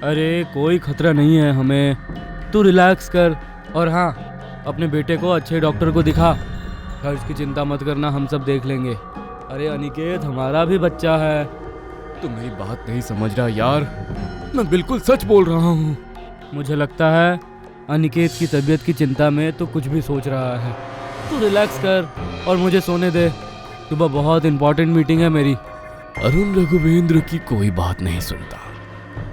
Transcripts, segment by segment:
अरे कोई खतरा नहीं है हमें, तू रिलैक्स कर। और हाँ, अपने बेटे को अच्छे डॉक्टर को दिखा। खर्च की चिंता मत करना, हम सब देख लेंगे। अरे अनिकेत, हमारा भी बच्चा है। तू मेरी बात नहीं समझ रहा यार, मैं बिल्कुल सच बोल रहा हूँ। मुझे लगता है अनिकेत की तबीयत की चिंता में तो कुछ भी सोच रहा है। तू रिलैक्स कर और मुझे सोने दे, सुबह बहुत इंपॉर्टेंट मीटिंग है मेरी। अरुण रघुवेंद्र की कोई बात नहीं सुनता।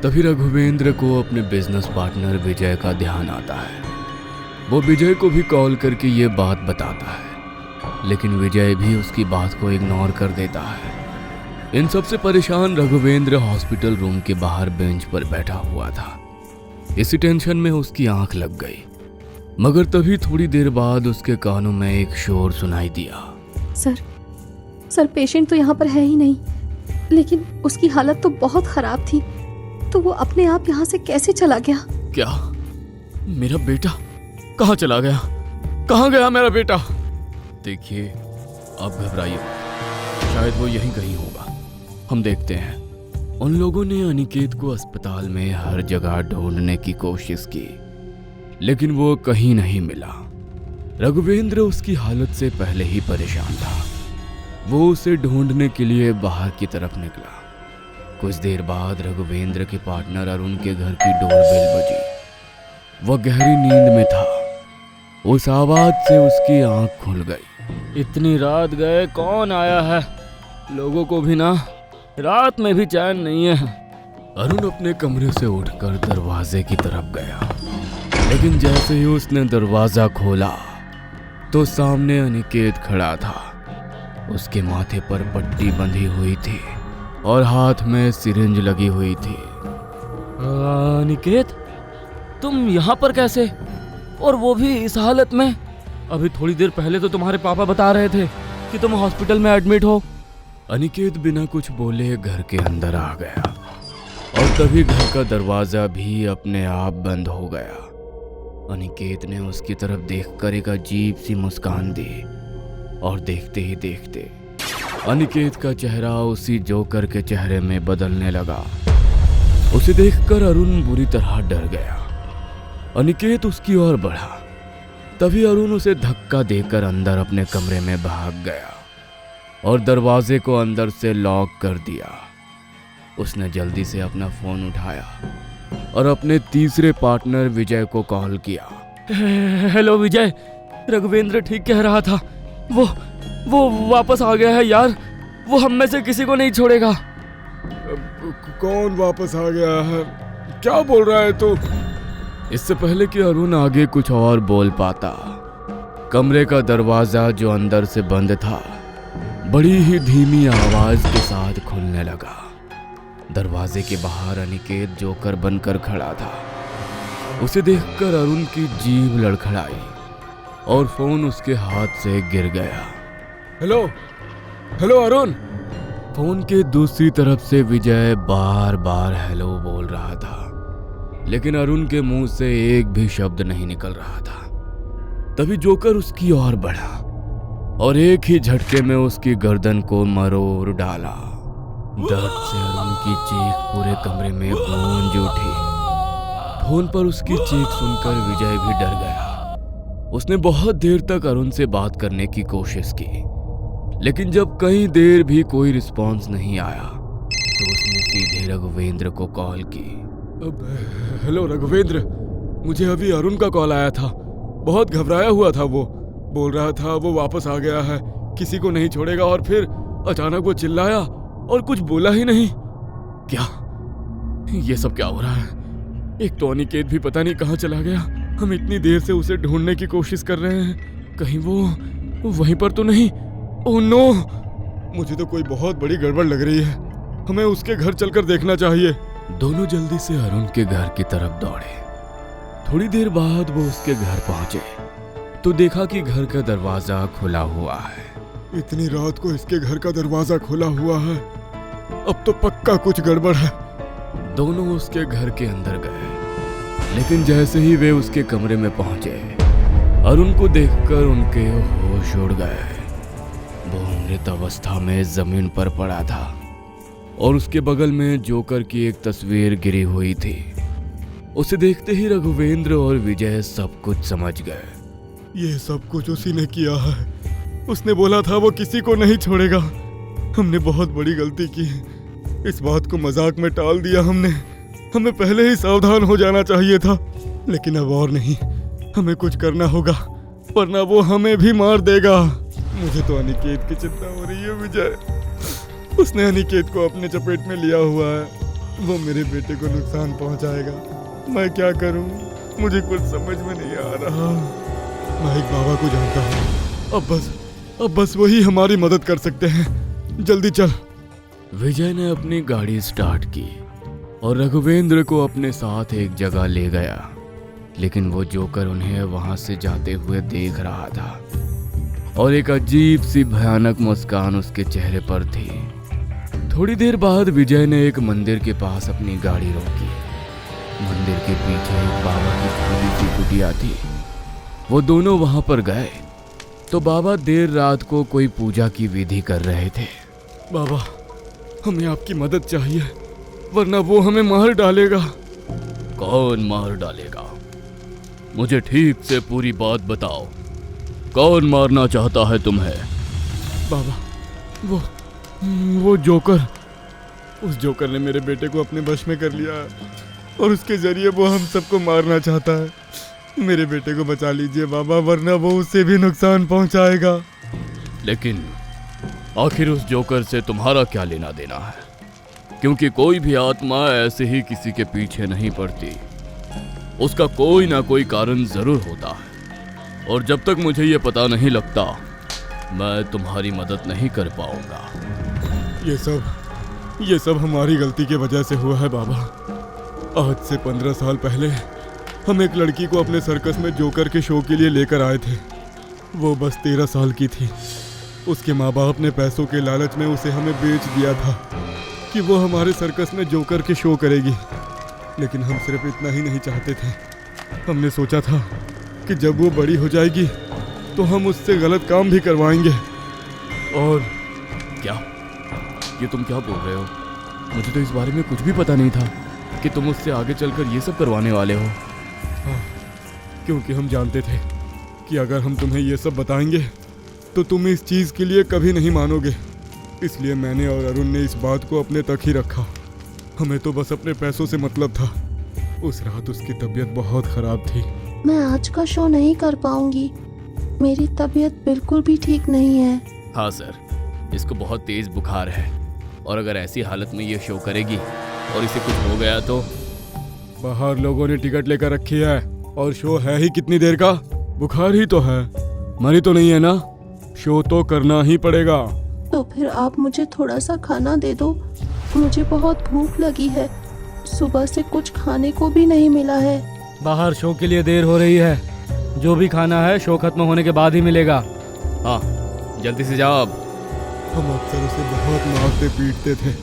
तभी रघुवेंद्र को अपने बिजनेस पार्टनर विजय का ध्यान आता है। वो विजय को भी कॉल करके ये बात बताता है, लेकिन विजय भी उसकी बात को इग्नोर कर देता है। इन सब से परेशान रघुवेंद्र हॉस्पिटल रूम के बाहर बेंच पर बैठा हुआ था। इसी टेंशन में उसकी आंख लग गई, मगर तभी थोड़ी देर बाद उसके कानों में एक शोर सुनाई दिया। सर पेशेंट तो यहाँ पर है ही नहीं, लेकिन उसकी हालत तो बहुत खराब थी, तो वो अपने आप यहाँ से कैसे चला गया? क्या? मेरा बेटा कहाँ चला गया? कहाँ गया मेरा बेटा? देखिए, आप घबराइए मत, शायद वो यहीं कहीं होगा, हम देखते हैं। उन लोगों ने अनिकेत को अस्पताल में हर जगह ढूंढने की कोशिश की, लेकिन वो कहीं नहीं मिला। रघुवेंद्र उसकी हालत से पहले ही परेशान था। वो उसे ढूंढने के लिए बाहर की तरफ निकला। कुछ देर बाद रघुवेंद्र के पार्टनर अरुण के घर की डोरबेल बजी। वह गहरी नींद में था। उस आवाज से उसकी आंख खुल गई। इतनी रात गए, कौन आया है? लोगों को भी ना रात में भी चैन नहीं है। अरुण अपने कमरे से उठकर दरवाजे की तरफ गया, लेकिन जैसे ही उसने दरवाजा खोला तो सामने अनिकेत खड़ा था। उसके माथे पर पट्टी बंधी हुई थी और हाथ में सिरिंज लगी हुई थी। अनिकेत, तुम यहाँ पर कैसे, और वो भी इस हालत में? अभी थोड़ी देर पहले तो तुम्हारे पापा बता रहे थे कि तुम हॉस्पिटल में एडमिट हो। अनिकेत बिना कुछ बोले घर के अंदर आ गया और तभी घर का दरवाजा भी अपने आप बंद हो गया। अनिकेत ने उसकी तरफ देखकर एक अजीब सी मुस्कान दी और देखते ही देखते अनिकेत का चेहरा उसी जोकर के चेहरे में बदलने लगा। उसे देखकर अरुण बुरी तरह डर गया। अनिकेत उसकी ओर बढ़ा, तभी अरुण उसे धक्का देकर अंदर अपने कमरे में भाग गया और दरवाजे को अंदर से लॉक कर दिया। उसने जल्दी से अपना फोन उठाया और अपने तीसरे पार्टनर विजय को कॉल किया। हेलो विजय, रघुवेंद्र ठीक कह रहा था, वो वापस आ गया है यार। वो हम में से किसी को नहीं छोड़ेगा। कौन वापस आ गया है? क्या बोल रहा है तू? इससे पहले कि अरुण आगे कुछ और बोल पाता, कमरे का दरवाजा जो अंदर से बंद था बड़ी ही धीमी आवाज के साथ खुलने लगा। दरवाजे के बाहर अनिकेत जोकर बनकर खड़ा था। उसे देखकर अरुण की जीभ लड़खड़ाई और फोन उसके हाथ से गिर गया। हेलो अरुण। फोन के दूसरी तरफ से विजय बार बार हेलो बोल रहा था, लेकिन अरुण के मुंह से एक भी शब्द नहीं निकल रहा था। तभी जोकर उसकी ओर बढ़ा और एक ही झटके में उसकी गर्दन को मरोड़ डाला। दर्द से अरुण की चीख पूरे कमरे में गूंज उठी। फोन पर उसकी चीख सुनकर विजय भी डर गया। उसने बहुत देर तक अरुण से बात करने की कोशिश की, लेकिन जब कई देर भी कोई रिस्पॉन्स नहीं आया तो उसने सीधे रघुवेंद्र को कॉल की। हेलो रघुवेंद्र, मुझे अभी अरुण का कॉल आया था। बहुत घबराया हुआ था, वो बोल रहा था वो वापस आ गया है, किसी को नहीं छोड़ेगा, और फिर अचानक वो चिल्लाया और कुछ बोला ही नहीं। क्या ये सब क्या हो रहा है? एक तो अनिकेत भी पता नहीं कहाँ चला गया। हम इतनी देर से उसे ढूंढने की कोशिश कर रहे हैं, कहीं वो वहीं पर तो नहीं। ओह नो, मुझे तो कोई बहुत बड़ी गड़बड़ लग रही है। हमें उसके घर चलकर देखना चाहिए। दोनों जल्दी से अरुण के घर की तरफ दौड़े। थोड़ी देर बाद वो उसके घर पहुंचे तो देखा कि घर का दरवाजा खुला हुआ है। इतनी रात को इसके घर का दरवाजा खुला हुआ है, अब तो पक्का कुछ गड़बड़ है। दोनों उसके घर के अंदर गए, लेकिन जैसे ही वे उसके कमरे में पहुंचे, अरुण को देखकर उनके होश उड़ गए। वो मृत अवस्था में जमीन पर पड़ा था और उसके बगल में जोकर की एक तस्वीर गिरी हुई थी। उसे देखते ही रघुवेंद्र और विजय सब कुछ समझ गए। ये सब कुछ उसी ने किया है। उसने बोला था वो किसी को नहीं छोड़ेगा। हमने बहुत बड़ी गलती की। इस बात को मजाक में टाल दिया हमने। हमें पहले ही सावधान हो जाना चाहिए था। लेकिन अब और नहीं, हमें कुछ करना होगा, वरना वो हमें भी मार देगा। मुझे तो अनिकेत की चिंता हो रही है विजय। उसने अनिकेत को अपने चपेट में लिया हुआ है। वो मेरे बेटे को नुकसान पहुंचाएगा। मैं क्या करूं? मुझे कुछ समझ में नहीं आ रहा। मैं एक बाबा को जानता हूं। अब बस वही हमारी मदद कर सकते हैं। जल्दी चल। विजय ने अपनी गाड़ी स्टार्ट की और रघुवेंद्र को अपने साथ एक जगह ले गया। लेकिन वो जोकर उन्हें वहां से जाते हुए देख रहा था और एक अजीब सी भयानक मुस्कान उसके चेहरे पर थी। थोड़ी देर बाद विजय ने एक मंदिर के पास अपनी गाड़ी रोकी। मंदिर के पीछे एक बाबा की छोटी सी कुटिया थी। वो दोनों वहां पर गए तो बाबा देर रात को कोई पूजा की विधि कर रहे थे। बाबा, हमें आपकी मदद चाहिए, वरना वो हमें मार डालेगा। कौन मार डालेगा? मुझे ठीक से पूरी बात बताओ। कौन मारना चाहता है तुम्हें? बाबा, वो जोकर। उस जोकर ने मेरे बेटे को अपने वश में कर लिया है और उसके जरिए वो हम सबको मारना चाहता है। मेरे बेटे को बचा लीजिए बाबा, वरना वो उसे भी नुकसान पहुंचाएगा। लेकिन आखिर उस जोकर से तुम्हारा क्या लेना देना है? क्योंकि कोई भी आत्मा ऐसे ही किसी के पीछे नहीं पड़ती। उसका कोई ना कोई कारण जरूर होता है और जब तक मुझे ये पता नहीं लगता मैं तुम्हारी मदद नहीं कर पाऊंगा। ये सब हमारी गलती की वजह से हुआ है बाबा। आज से 15 साल पहले हम एक लड़की को अपने सर्कस में जोकर के शो के लिए लेकर आए थे। वो बस 13 साल की थी। उसके माँ बाप ने पैसों के लालच में उसे हमें बेच दिया था कि वो हमारे सर्कस में जोकर के शो करेगी। लेकिन हम सिर्फ इतना ही नहीं चाहते थे। हमने सोचा था कि जब वो बड़ी हो जाएगी तो हम उससे गलत काम भी करवाएंगे। और क्या? ये तुम क्या बोल रहे हो? मुझे तो इस बारे में कुछ भी पता नहीं था कि तुम उससे आगे चलकर ये सब करवाने वाले हो। हाँ, क्योंकि हम जानते थे कि अगर हम तुम्हें ये सब बताएंगे तो तुम इस चीज़ के लिए कभी नहीं मानोगे। इसलिए मैंने और अरुण ने इस बात को अपने तक ही रखा। हमें तो बस अपने पैसों से मतलब था। उस रात उसकी तबीयत बहुत ख़राब थी। मैं आज का शो नहीं कर पाऊंगी। मेरी तबीयत बिल्कुल भी ठीक नहीं है। हाँ सर, इसको बहुत तेज बुखार है और अगर ऐसी हालत में ये शो करेगी और इसे कुछ हो गया तो? बाहर लोगों ने टिकट लेकर रखी है और शो है ही कितनी देर का। बुखार ही तो है, मरी तो नहीं है ना। शो तो करना ही पड़ेगा। तो फिर आप मुझे थोड़ा सा खाना दे दो। मुझे बहुत भूख लगी है। सुबह से कुछ खाने को भी नहीं मिला है। बाहर शो के लिए देर हो रही है। जो भी खाना है शो खत्म होने के बाद ही मिलेगा। हाँ, जल्दी से जाओ अब। हम अक्सर उसे बहुत मारते पीटते थे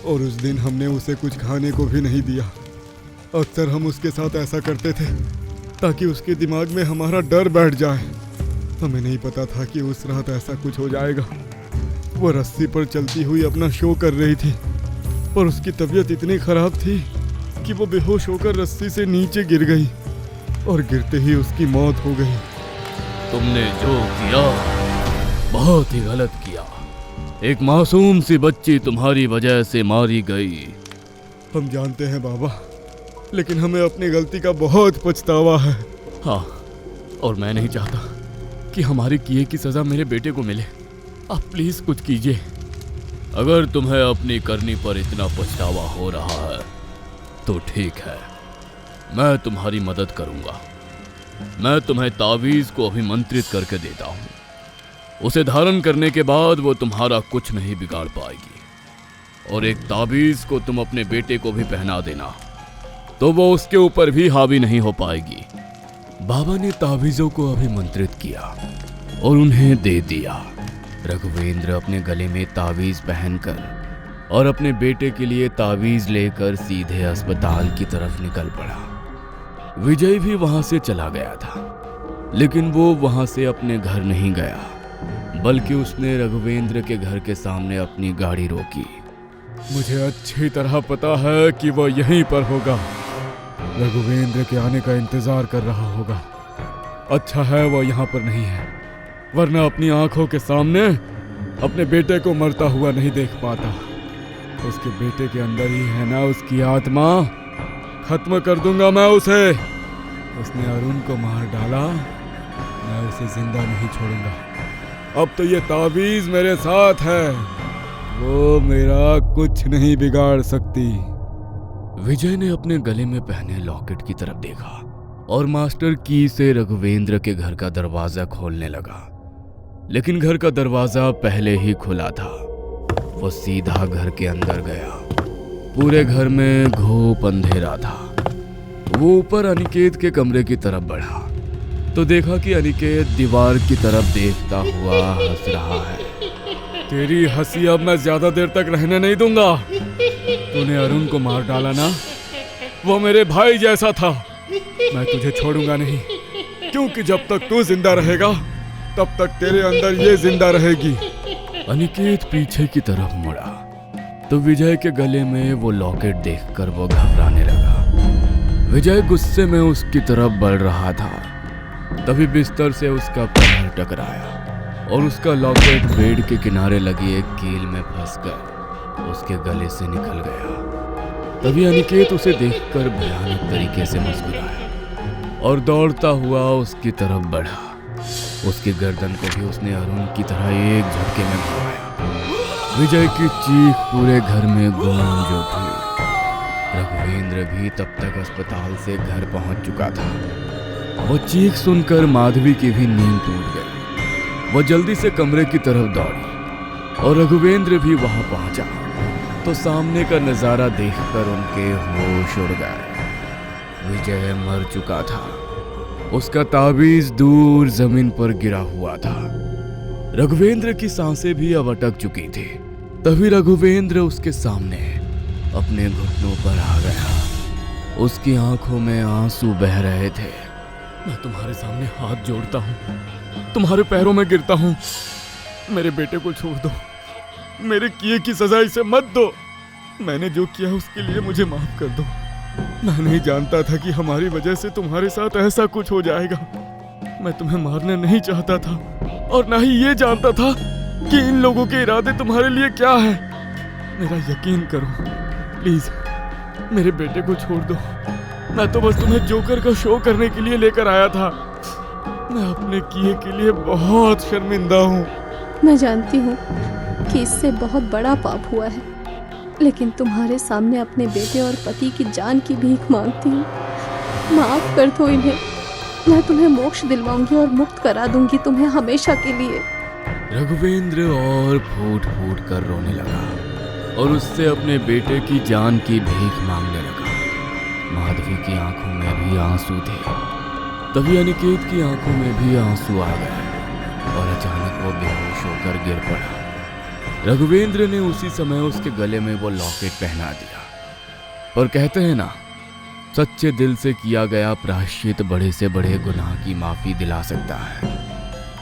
और उस दिन हमने उसे कुछ खाने को भी नहीं दिया। अक्सर हम उसके साथ ऐसा करते थे ताकि उसके दिमाग में हमारा डर बैठ जाए। हमें नहीं पता था कि उस रात ऐसा कुछ हो जाएगा। वो रस्सी पर चलती हुई अपना शो कर रही थी और उसकी तबीयत इतनी खराब थी कि वो बेहोश होकर रस्सी से नीचे गिर गई और गिरते ही उसकी मौत हो गई। तुमने जो किया बहुत ही गलत किया। एक मासूम सी बच्ची तुम्हारी वजह से मारी गई। हम जानते हैं बाबा, लेकिन हमें अपनी गलती का बहुत पछतावा है। हाँ, और मैं नहीं चाहता कि हमारे किए की सजा मेरे बेटे को मिले। आप प्लीज कुछ कीजिए। अगर तुम्हें अपनी करनी पर इतना पछतावा हो रहा है तो ठीक है, मैं तुम्हारी मदद करूंगा। मैं तुम्हें तावीज को अभिमंत्रित करके देता हूं। उसे धारण करने के बाद वो तुम्हारा कुछ नहीं बिगाड़ पाएगी। और एक तावीज को तुम अपने बेटे को भी पहना देना तो वो उसके ऊपर भी हावी नहीं हो पाएगी। बाबा ने तावीजों को अभिमंत्रित किया और उन्हें दे दिया। रघुवेंद्र अपने गले में तावीज पहनकर और अपने बेटे के लिए तावीज लेकर सीधे अस्पताल की तरफ निकल पड़ा। विजय भी वहां से चला गया था, लेकिन वो वहां से अपने घर नहीं गया, बल्कि उसने रघुवेंद्र के घर के सामने अपनी गाड़ी रोकी। मुझे अच्छी तरह पता है कि वो यहीं पर होगा। रघुवेंद्र के आने का इंतजार कर रहा होगा। अच्छा है वो यहाँ पर नहीं है, वरना अपनी आंखों के सामने अपने बेटे को मरता हुआ नहीं देख पाता। उसके बेटे के अंदर ही है ना उसकी आत्मा। खत्म कर दूंगा मैं उसे। उसने अरुण को मार डाला, मैं उसे जिंदा नहीं छोड़ूंगा। अब तो ये ताबीज मेरे साथ है, वो मेरा कुछ नहीं बिगाड़ सकती। विजय ने अपने गले में पहने लॉकेट की तरफ देखा और मास्टर की से रघुवेंद्र के घर का दरवाजा खोलने लगा, लेकिन घर का दरवाजा पहले ही खुला था। वो सीधा घर के अंदर गया। पूरे घर में घोप अंधेरा था। वो ऊपर अनिकेत के कमरे की तरफ बढ़ा तो देखा कि अनिकेत दीवार की तरफ देखता हुआ हंस रहा है। तेरी हंसी अब मैं ज्यादा देर तक रहने नहीं दूंगा। तूने अरुण को मार डाला ना, वो मेरे भाई जैसा था। मैं तुझे छोड़ूंगा नहीं, क्योंकि जब तक तू जिंदा रहेगा तब तक तेरे अंदर ये जिंदा रहेगी। अनिकेत पीछे की तरफ मुड़ा तो विजय के गले में वो लॉकेट देखकर वो घबराने लगा। विजय गुस्से में उसकी तरफ बढ़ रहा था, तभी बिस्तर से उसका पैर टकराया और उसका लॉकेट बेड के किनारे लगी एक कील में फंसकर उसके गले से निकल गया। तभी अनिकेत उसे देखकर भयानक तरीके से मुस्कुराया और दौड़ता हुआ उसकी तरफ बढ़ा। उसकी गर्दन को भी उसने अरुण की तरह एक झटके में घुमाया। विजय की चीख पूरे घर में गूंज उठी। रघुवेंद्र भी तब तक अस्पताल से घर पहुंच चुका था। वो चीख सुनकर माधवी की भी नींद टूट गई। वो जल्दी से कमरे की तरफ दौड़ी और रघुवेंद्र भी वहां पहुंचा तो सामने का नजारा देखकर उनके होश उड़ गए। विजय मर चुका था। उसका ताबीज दूर जमीन पर गिरा हुआ था। रघुवेंद्र की सांसें भी अब अटक चुकी थी। तभी रघुवेंद्र उसके सामने अपने घुटनों पर आ गया। उसकी आंखों में आंसू बह रहे थे। मैं तुम्हारे सामने हाथ जोड़ता हूँ, तुम्हारे पैरों में गिरता हूँ। मेरे बेटे को छोड़ दो, मेरे किए की सजा इसे मत दो। मैंने जो किया उसके लिए मुझे माफ कर दो। मैं नहीं जानता था कि हमारी वजह से तुम्हारे साथ ऐसा कुछ हो जाएगा। मैं तुम्हें मारना नहीं चाहता था और ना ही ये जानता था कि इन लोगों के इरादे तुम्हारे लिए क्या है। मेरा यकीन करो प्लीज, मेरे बेटे को छोड़ दो। मैं तो बस तुम्हें जोकर का शो करने के लिए लेकर आया था। मैं अपने किए के लिए बहुत शर्मिंदा हूँ। मैं जानती हूँ कि इससे बहुत बड़ा पाप हुआ है, लेकिन तुम्हारे सामने अपने बेटे और पति की जान की भीख मांगती हूँ। माफ कर दो इन्हें। मैं तुम्हें मोक्ष दिलवाऊंगी और मुक्त करा दूंगी तुम्हें हमेशा के लिए। रघुवेंद्र और फूट फूट कर रोने लगा और उससे अपने बेटे की जान की भीख मांगने लगा। माधवी की आंखों में भी आंसू थे। तभी अनिकेत की आंखों में भी आंसू आ गए और अचानक वो बेहोश होकर गिर पड़ा। रघुवेंद्र ने उसी समय उसके गले में वो लॉकेट पहना दिया। और कहते हैं ना, सच्चे दिल से किया गया प्रायश्चित बड़े से बड़े गुनाह की माफी दिला सकता है।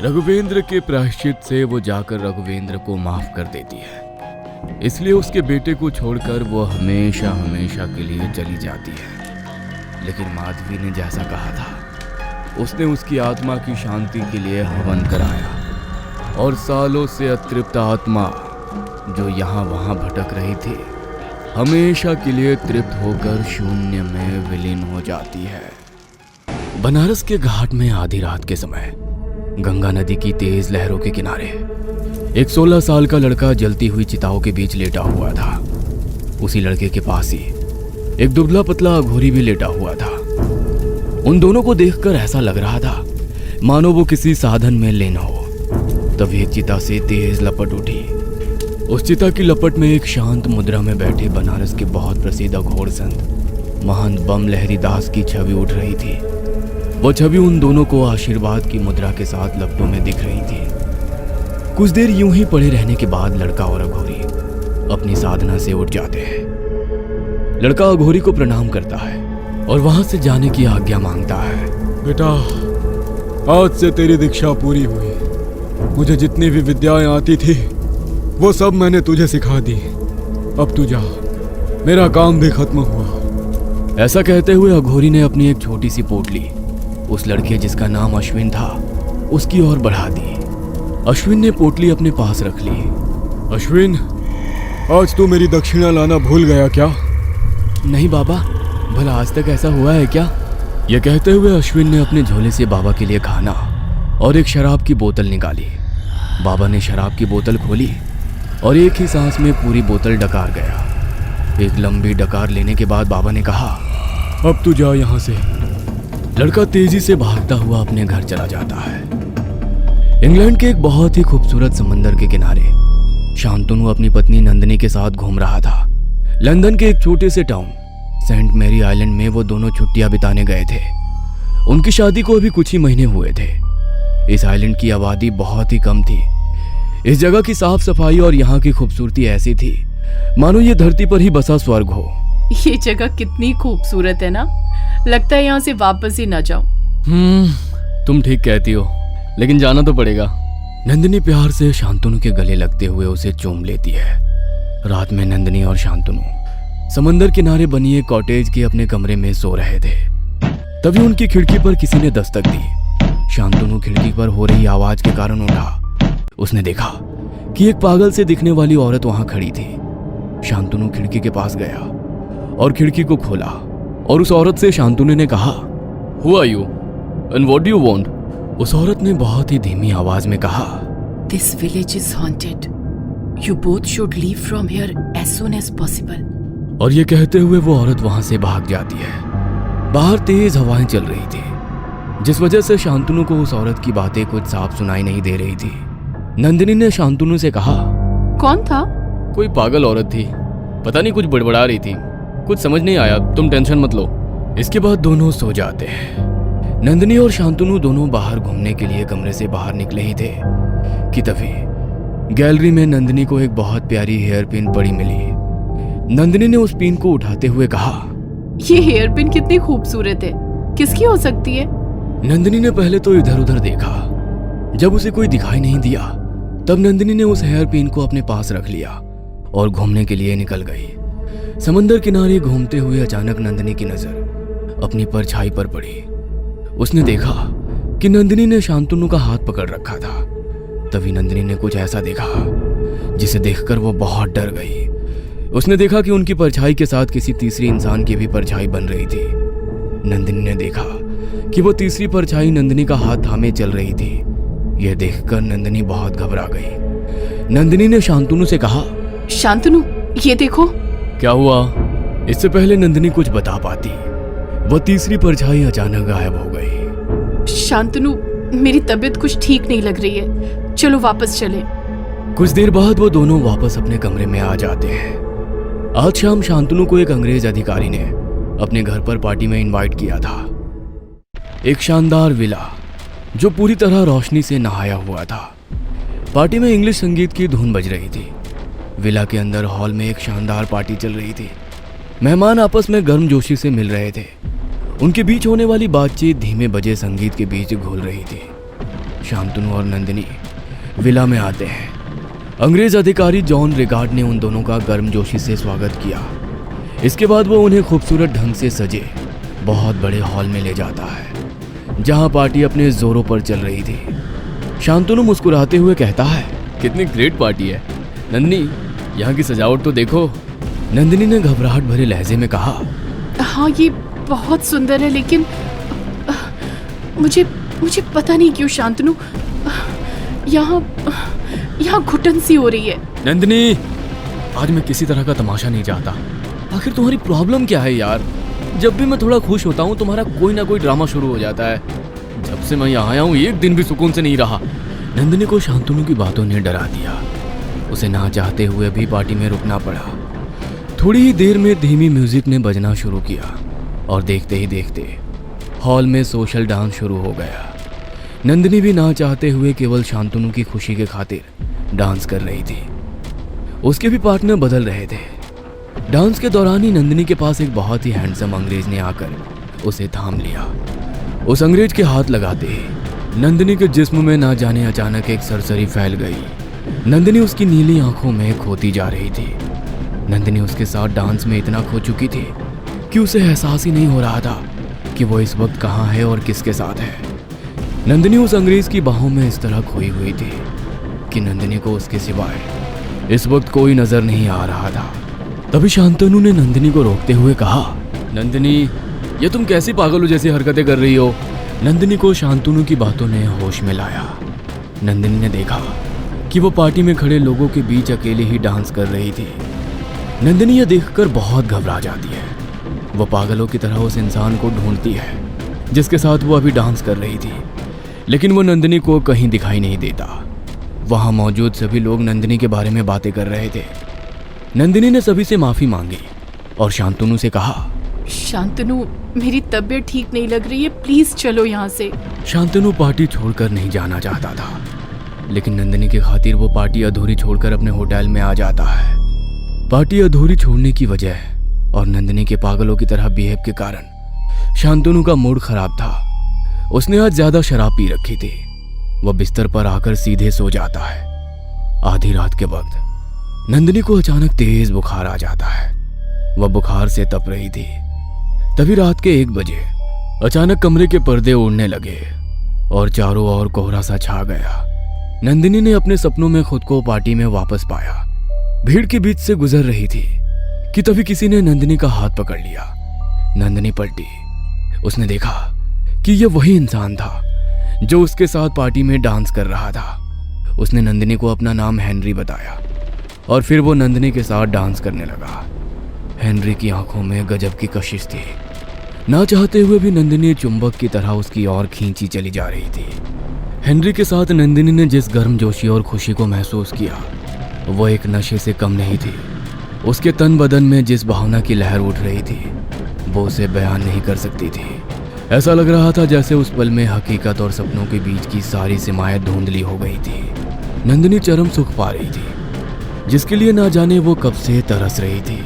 रघुवेंद्र के प्रायश्चित से वो जाकर रघुवेंद्र को माफ कर देती है। इसलिए उसके बेटे को छोड़कर वो हमेशा हमेशा के लिए चली जाती है। लेकिन माधवी ने जैसा कहा था, उसने उसकी आत्मा की शांति के लिए हवन कराया और सालों से अतृप्त आत्मा जो यहाँ वहाँ भटक रही थी, हमेशा के लिए तृप्त होकर शून्य में विलीन हो जाती है। बनारस के घाट में आधी रात के समय गंगा नदी की तेज लहरों के किनारे एक 16 साल का लड़का जलती हुई चिताओं के बीच लेटा हुआ था। उसी लड़के के पास ही एक दुबला पतला अघोरी भी लेटा हुआ था। उन दोनों को देखकर ऐसा लग रहा था मानो वो किसी साधन में लीन हो। तभी एक चिता से तेज लपट उठी। उस चिता की लपट में एक शांत मुद्रा में बैठे बनारस के बहुत प्रसिद्ध घोड़ संत महंत बम लहरी दास की छवि उठ रही थी। वो छवि उन दोनों को आशीर्वाद की मुद्रा के साथ लपटों में दिख रही थी। कुछ देर यूं ही पड़े रहने के बाद लड़का और अघोरी अपनी साधना से उठ जाते हैं। लड़का अघोरी को प्रणाम करता है और वहां से जाने की आज्ञा मांगता है। बेटा, आज से तेरी दीक्षा पूरी हुई। मुझे जितनी भी विद्याएं आती थी वो सब मैंने तुझे सिखा दी। अब तू जा, मेरा काम भी खत्म हुआ। ऐसा कहते हुए अघोरी ने अपनी एक छोटी सी पोटली उस लड़के जिसका नाम अश्विन था उसकी ओर बढ़ा दी। अश्विन ने पोटली अपने पास रख ली। अश्विन, आज तू मेरी दक्षिणा लाना भूल गया क्या? नहीं बाबा, भला आज तक ऐसा हुआ है क्या? यह कहते हुए अश्विन ने अपने झोले से बाबा के लिए खाना और एक शराब की बोतल निकाली। बाबा ने शराब की बोतल खोली और एक ही सांस में पूरी बोतल डकार गया। एक लंबी डकार लेने के बाद बाबा ने कहा, अब तू जा यहाँ से। लड़का तेजी से भागता हुआ अपने घर चला जाता है। इंग्लैंड के एक बहुत ही खूबसूरत समंदर के किनारे शांतनु अपनी पत्नी नंदिनी के साथ घूम रहा था। लंदन के एक छोटे से टाउन सेंट मैरी आइलैंड में वो दोनों छुट्टियां बिताने गए थे। उनकी शादी को अभी कुछ ही महीने हुए थे। इस आइलैंड की आबादी बहुत ही कम थी। इस जगह की साफ सफाई और यहाँ की खूबसूरती ऐसी थी मानो ये धरती पर ही बसा स्वर्ग हो। ये जगह कितनी खूबसूरत है ना, लगता है यहाँ से वापस ही ना जाऊं। तुम ठीक कहती हो, लेकिन जाना तो पड़ेगा। नंदिनी प्यार से शांतनु के गले लगते हुए उसे चूम लेती है। रात में नंदिनी और शांतनु समंदर किनारे बनी एक कॉटेज के अपने कमरे में सो रहे थे। तभी उनकी खिड़की पर किसी ने दस्तक दी। शांतनु खिड़की पर हो रही आवाज के कारण उठा। उसने देखा कि एक पागल से दिखने वाली औरत वहां खड़ी थी। शांतनु खिड़की के पास गया और खिड़की को खोला और उस औरत से शांतनु ने कहा, Who are you and what do you want? उस औरत ने बहुत ही धीमी आवाज में कहा, This village is haunted. You both should leave from here as soon as possible. और ये कहते हुए वो औरत वहां से भाग जाती है। बाहर तेज हवाएं चल रही थी, जिस वजह से शांतनु को उस औरत की बातें कुछ साफ सुनाई नहीं दे रही थी। नंदिनी ने शांतनु से कहा, कौन था? कोई पागल औरत थी, पता नहीं कुछ बड़बड़ा रही थी, कुछ समझ नहीं आया, तुम टेंशन मत लो। इसके बाद दोनों सो जाते हैं। नंदिनी और शांतनु दोनों बाहर घूमने के लिए कमरे से बाहर निकले ही थे कि तभी गैलरी में नंदिनी को एक बहुत प्यारी हेयर पिन पड़ी मिली। नंदिनी ने उस पिन को उठाते हुए कहा, ये हेयर पिन कितनी खूबसूरत है, किसकी हो सकती है? नंदिनी ने पहले तो इधर उधर देखा। जब उसे कोई दिखाई नहीं दिया तब नंदिनी ने उस हेयर पिन को अपने पास रख लिया और घूमने के लिए निकल गई। समंदर किनारे घूमते हुए अचानक नंदिनी की नजर अपनी परछाई पर पड़ी। उसने देखा कि नंदिनी ने शांतनु का हाथ पकड़ रखा था। तभी नंदिनी ने कुछ ऐसा देखा जिसे देखकर वो बहुत डर गई। उसने देखा कि उनकी परछाई के साथ किसी तीसरी इंसान की भी परछाई बन रही थी। नंदिनी ने देखा कि वो तीसरी परछाई नंदिनी का हाथ थामे चल रही थी। यह देखकर नंदिनी बहुत घबरा गई। नंदिनी ने शांतनु से कहा, शांतनु, ये देखो। क्या हुआ? इससे पहले नंदिनी कुछ बता पाती, वह तीसरी परछाई अचानक गायब हो गई। शांतनु, मेरी तबीयत कुछ ठीक नहीं लग रही है, चलो वापस चले। कुछ देर बाद वो दोनों वापस अपने कमरे में आ जाते हैं। आज शाम शांतनु को एक अंग्रेज अधिकारी ने अपने घर पर पार्टी में इनवाइट किया था। एक शानदार विला जो पूरी तरह रोशनी से नहाया हुआ था। पार्टी में इंग्लिश संगीत की धुन बज रही थी। विला के अंदर हॉल में एक शानदार पार्टी चल रही थी। मेहमान आपस में गर्मजोशी से मिल रहे थे। उनके बीच होने वाली बातचीत धीमे बजे संगीत के बीच घुल रही थी। शांतनु और नंदिनी विला में आते हैं। अंग्रेज अधिकारी जॉन रिगार्ड ने उन दोनों का गर्मजोशी से स्वागत किया। इसके बाद वो उन्हें खूबसूरत ढंग से सजे बहुत बड़े हॉल में ले जाता है, जहां पार्टी अपने जोरों पर चल रही थी। शांतनु मुस्कुराते हुए कहता है, कितनी ग्रेट पार्टी है नंदिनी, यहाँ की सजावट तो देखो। नंदिनी ने घबराहट भरे लहजे में कहा, हाँ, ये बहुत सुंदर है, लेकिन मुझे पता नहीं क्यों शांतनु, यहाँ घुटन सी हो रही है। नंदिनी, आज मैं किसी तरह का तमाशा नहीं चाहता। आखिर तुम्हारी प्रॉब्लम क्या है यार? जब भी मैं थोड़ा खुश होता हूँ तुम्हारा कोई ना कोई ड्रामा शुरू हो जाता है। जब से मैं यहाँ आया हूँ एक दिन भी सुकून से नहीं रहा। नंदिनी को शांतनु की बातों ने डरा दिया। उसे ना चाहते हुए भी पार्टी में रुकना पड़ा। थोड़ी ही देर में धीमी म्यूजिक ने बजना शुरू किया और देखते ही देखते हॉल में सोशल डांस शुरू हो गया। नंदिनी भी ना चाहते हुए केवल शांतनु की खुशी के खातिर डांस कर रही थी। उसके भी पार्टनर बदल रहे थे। डांस के दौरान ही नंदिनी के पास एक बहुत ही हैंडसम अंग्रेज ने आकर उसे थाम लिया। उस अंग्रेज के हाथ लगाते ही नंदिनी के जिस्म में ना जाने अचानक एक सरसरी फैल गई। नंदिनी उसकी नीली आंखों में खोती जा रही थी। नंदिनी उसके साथ डांस में इतना खो चुकी थी कि उसे एहसास ही नहीं हो रहा था कि वो इस वक्त कहाँ है और किसके साथ है। नंदिनी उस अंग्रेज की बाहों में इस तरह खोई हुई थी कि नंदिनी को उसके सिवाय इस वक्त कोई नजर नहीं आ रहा था। तभी शांतनु ने नंदिनी को रोकते हुए कहा, नंदिनी, ये तुम कैसी पागलों जैसी हरकतें कर रही हो? नंदिनी को शांतनु की बातों ने होश में लाया। नंदिनी ने देखा कि वो पार्टी में खड़े लोगों के बीच अकेले ही डांस कर रही थी। नंदिनी यह देखकर बहुत घबरा जाती है। वो पागलों की तरह उस इंसान को ढूंढती है जिसके साथ वो अभी डांस कर रही थी, लेकिन वो नंदिनी को कहीं दिखाई नहीं देता। वहां मौजूद सभी लोग नंदिनी के बारे में बातें कर रहे थे। नंदिनी ने सभी से माफी मांगी और शांतनु से कहा, शांतनु, मेरी तबीयत ठीक नहीं लग रही है, प्लीज चलो यहाँ से। शांतनु पार्टी छोड़कर नहीं जाना चाहता था, लेकिन नंदिनी की खातिर वो पार्टी अधूरी छोड़कर अपने होटल में आ जाता है। पार्टी अधूरी छोड़ने की वजह और नंदिनी के पागलों की तरह बिहेव के कारण शांतनु का मूड खराब था। उसने आज ज्यादा शराब पी रखी थी। वह बिस्तर पर आकर सीधे सो जाता है। आधी रात के वक्त नंदिनी को अचानक तेज बुखार आ जाता है। वह बुखार से तप रही थी। तभी रात के 1 बजे अचानक कमरे के पर्दे उड़ने लगे और चारों ओर कोहरा सा छा गया। नंदिनी ने अपने सपनों में खुद को पार्टी में वापस पाया। भीड़ के बीच से गुजर रही थी कि तभी किसी ने नंदिनी का हाथ पकड़ लिया। नंदिनी पलटी। उसने देखा कि यह वही इंसान था जो उसके साथ पार्टी में डांस कर रहा था। उसने नंदिनी को अपना नाम हेनरी बताया और फिर वो नंदिनी के साथ डांस करने लगा। हेनरी की आंखों में गजब की कशिश थी। ना चाहते हुए भी नंदिनी चुंबक की तरह उसकी ओर खींची चली जा रही थी। हेनरी के साथ नंदिनी ने जिस गर्मजोशी और खुशी को महसूस किया वो एक नशे से कम नहीं थी। उसके तन बदन में जिस भावना की लहर उठ रही थी वो उसे बयान नहीं कर सकती थी। ऐसा लग रहा था जैसे उस पल में हकीकत और सपनों के बीच की सारी सीमाएं धुंधली हो गई थी। नंदिनी चरम सुख पा रही थी जिसके लिए ना जाने वो कब से तरस रही थी।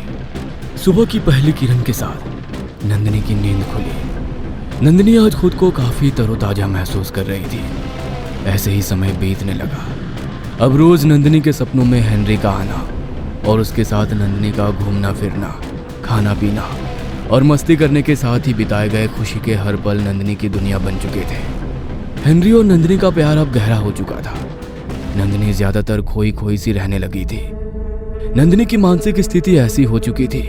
सुबह की पहली किरण के साथ नंदिनी की नींद खुली। नंदिनी आज खुद को काफी तरोताजा महसूस कर रही थी। ऐसे ही समय बीतने लगा। अब रोज नंदिनी के सपनों में हेनरी का आना और उसके साथ नंदिनी का घूमना फिरना, खाना पीना और मस्ती करने के साथ ही बिताए गए खुशी के हर पल नंदिनी की दुनिया बन चुके थे। हेनरी और नंदिनी का प्यार अब गहरा हो चुका था। नंदिनी ज्यादातर खोई खोई सी रहने लगी थी। नंदिनी की मानसिक स्थिति ऐसी हो चुकी थी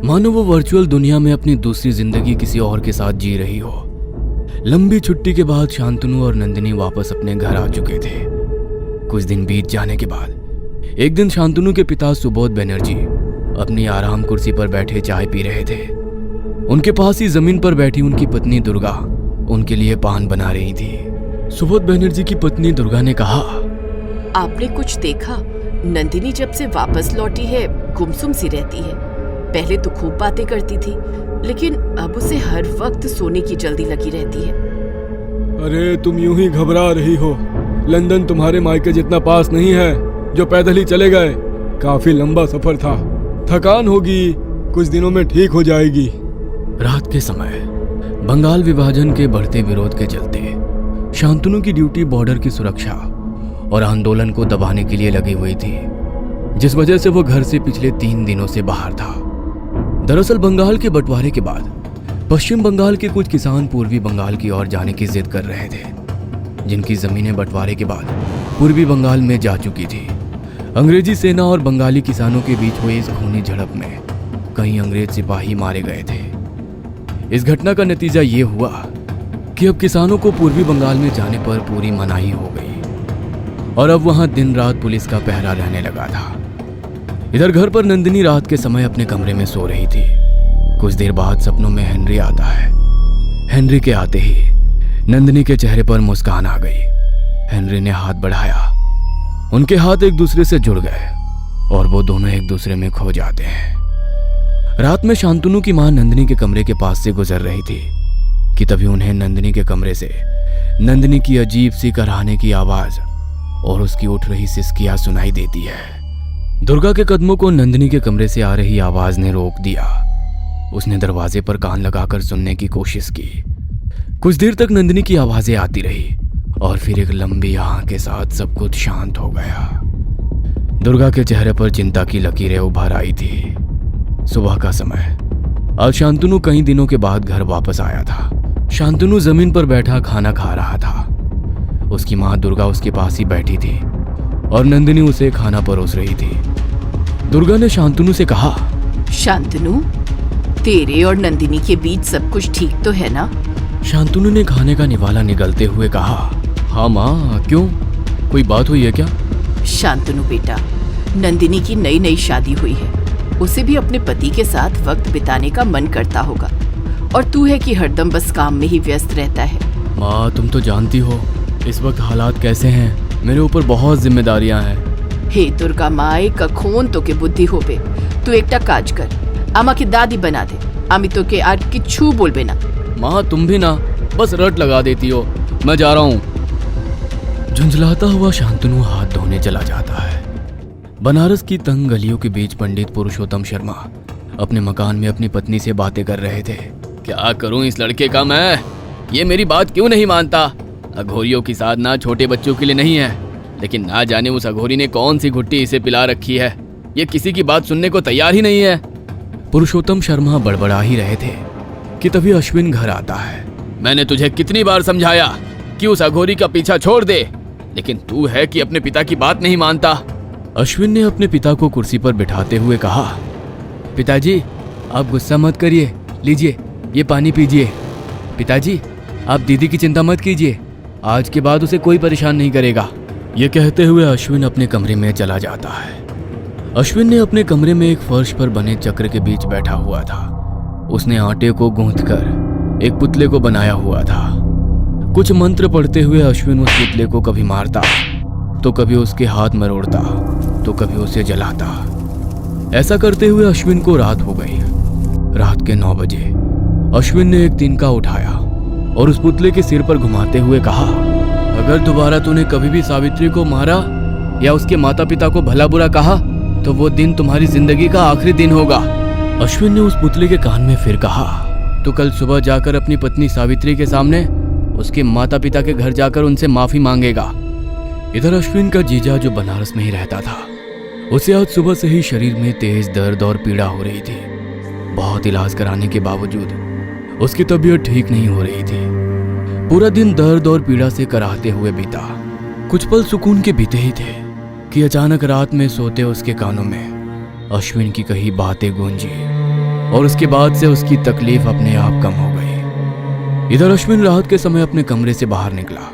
मानो वो वर्चुअल दुनिया में अपनी दूसरी जिंदगी किसी और के साथ जी रही हो। लंबी छुट्टी के बाद शांतनु और नंदिनी वापस अपने घर आ चुके थे। कुछ दिन बीत जाने के बाद एक दिन शांतनु के पिता सुबोध बनर्जी अपनी आराम कुर्सी पर बैठे चाय पी रहे थे। उनके पास ही जमीन पर बैठी उनकी पत्नी दुर्गा उनके लिए पान बना रही थी। सुबोध बनर्जी की पत्नी दुर्गा ने कहा, आपने कुछ देखा? नंदिनी जब से वापस लौटी है गुमसुम सी रहती है। पहले तो खूब बातें करती थी, लेकिन अब उसे हर वक्त सोने की जल्दी लगी रहती है। अरे तुम यूं ही घबरा रही हो। लंदन तुम्हारे मायके जितना पास नहीं है जो पैदल ही चले गए। काफी लंबा सफर था, थकान होगी, कुछ दिनों में ठीक हो जाएगी। रात के समय बंगाल विभाजन के बढ़ते विरोध के चलते शांतनु की ड्यूटी बॉर्डर की सुरक्षा और आंदोलन को दबाने के लिए लगी हुई थी, जिस वजह से वो घर से पिछले 3 दिनों से बाहर था। दरअसल बंगाल के बंटवारे के बाद पश्चिम बंगाल के कुछ किसान पूर्वी बंगाल की ओर जाने की जिद कर रहे थे, जिनकी जमीनें बंटवारे के बाद पूर्वी बंगाल में जा चुकी थी। अंग्रेजी सेना और बंगाली किसानों के बीच हुई इस खूनी झड़प में कई अंग्रेज सिपाही मारे गए थे। इस घटना का नतीजा ये हुआ कि अब किसानों को पूर्वी बंगाल में जाने पर पूरी मनाही हो गई और अब वहां दिन रात पुलिस का पहरा रहने लगा था। इधर घर पर नंदिनी रात के समय अपने कमरे में सो रही थी। कुछ देर बाद सपनों में हेनरी आता है। हेनरी के आते ही नंदिनी के चेहरे पर मुस्कान आ गई। हेनरी ने हाथ बढ़ाया। उनके हाथ एक दूसरे से जुड़ गए और वो दोनों एक दूसरे में खो जाते हैं। रात में शांतनु की मां नंदिनी के कमरे के पास से गुजर रही थी कि तभी उन्हें नंदिनी के कमरे से नंदिनी की अजीब सी कराहने की आवाज और उसकी उठ रही सिसकियां सुनाई देती है। दुर्गा के कदमों को नंदिनी के कमरे से आ रही आवाज ने रोक दिया। उसने दरवाजे पर कान लगाकर सुनने की कोशिश की। कुछ देर तक नंदिनी की आवाजें आती रही और फिर एक लंबी आह के साथ सब कुछ शांत हो गया। दुर्गा के चेहरे पर चिंता की लकीरें उभर आई थी। सुबह का समय आज शांतनु कई दिनों के बाद घर वापस आया था। शांतनु जमीन पर बैठा खाना खा रहा था। उसकी माँ दुर्गा उसके पास ही बैठी थी और नंदिनी उसे खाना परोस रही थी। दुर्गा ने शांतनु से कहा, शांतनु, तेरे और नंदिनी के बीच सब कुछ ठीक तो है ना? शांतनु ने खाने का निवाला निगलते हुए कहा, हाँ माँ, क्यों, कोई बात हुई है क्या? शांतनु बेटा, नंदिनी की नई नई शादी हुई है। उसे भी अपने पति के साथ वक्त बिताने का मन करता होगा, और तू है कि हरदम बस काम में ही व्यस्त रहता है। माँ, तुम तो जानती हो इस वक्त हालात कैसे हैं। मेरे ऊपर बहुत जिम्मेदारियां हैं। हे दुर्गा माए कखोन तो के बुद्धि होबे। तू एकटा काज कर, आमा की दादी बना दे। आमी तो के आर किच्छू बोलबे ना। माँ, तुम भी ना बस रट लगा देती हो। मैं जा रहा हूँ। झुंझलाता हुआ शांतनु हाथ धोने चला जाता है। बनारस की तंग गलियों के बीच पंडित पुरुषोत्तम शर्मा अपने मकान में अपनी पत्नी से बातें कर रहे थे। क्या करूं इस लड़के का मैं? ये मेरी बात क्यों नहीं मानता? अघोरियों की साधना छोटे बच्चों के लिए नहीं है, लेकिन ना जाने उस अघोरी ने कौन सी घुट्टी इसे पिला रखी है। ये किसी की बात सुनने को तैयार ही नहीं है। पुरुषोत्तम शर्मा बड़बड़ा ही रहे थे कि तभी अश्विन घर आता है। मैंने तुझे कितनी बार समझाया कि उस अघोरी का पीछा छोड़ दे, लेकिन तू है कि अपने पिता की बात नहीं मानता। अश्विन ने अपने पिता को कुर्सी पर बिठाते हुए कहा, पिताजी, आप गुस्सा मत करिए, लीजिए ये पानी पीजिए। पिताजी, आप दीदी की चिंता मत कीजिए, आज के बाद उसे कोई परेशान नहीं करेगा। ये कहते हुए अश्विन अपने कमरे में चला जाता है। अश्विन ने अपने कमरे में एक फर्श पर बने चक्र के बीच बैठा हुआ था। उसने आटे को गूंथकर एक पुतले को बनाया हुआ था। कुछ मंत्र पढ़ते हुए अश्विन उस पुतले को कभी मारता तो कभी उसके हाथ मरोड़ता तो कभी उसे जलाता। ऐसा करते हुए अश्विन को रात हो गई। रात के 9 बजे अश्विन ने एक तिनका उठाया और उस पुतले के सिर पर घुमाते हुए कहा, अगर दोबारा तूने कभी भी सावित्री को मारा या उसके माता पिता को भला बुरा कहा तो वो दिन तुम्हारी जिंदगी का आखिरी दिन होगा। अश्विन ने उस पुतले के कान में फिर कहा, तो कल सुबह जाकर अपनी पत्नी सावित्री के सामने उसके माता पिता के घर जाकर उनसे माफी मांगेगा। इधर अश्विन का जीजा जो बनारस में ही रहता था, उसे आज सुबह से ही शरीर में तेज दर्द और पीड़ा हो रही थी। बहुत इलाज कराने के बावजूद उसकी तबीयत ठीक नहीं हो रही थी। पूरा दिन दर्द और पीड़ा से कराहते हुए बीता। कुछ पल सुकून के बीते ही थे कि अचानक रात में सोते उसके कानों में अश्विन की कही बातें गूंजी और उसके बाद से उसकी तकलीफ अपने आप कम हो गई। इधर अश्विन रात के समय अपने कमरे से बाहर निकला।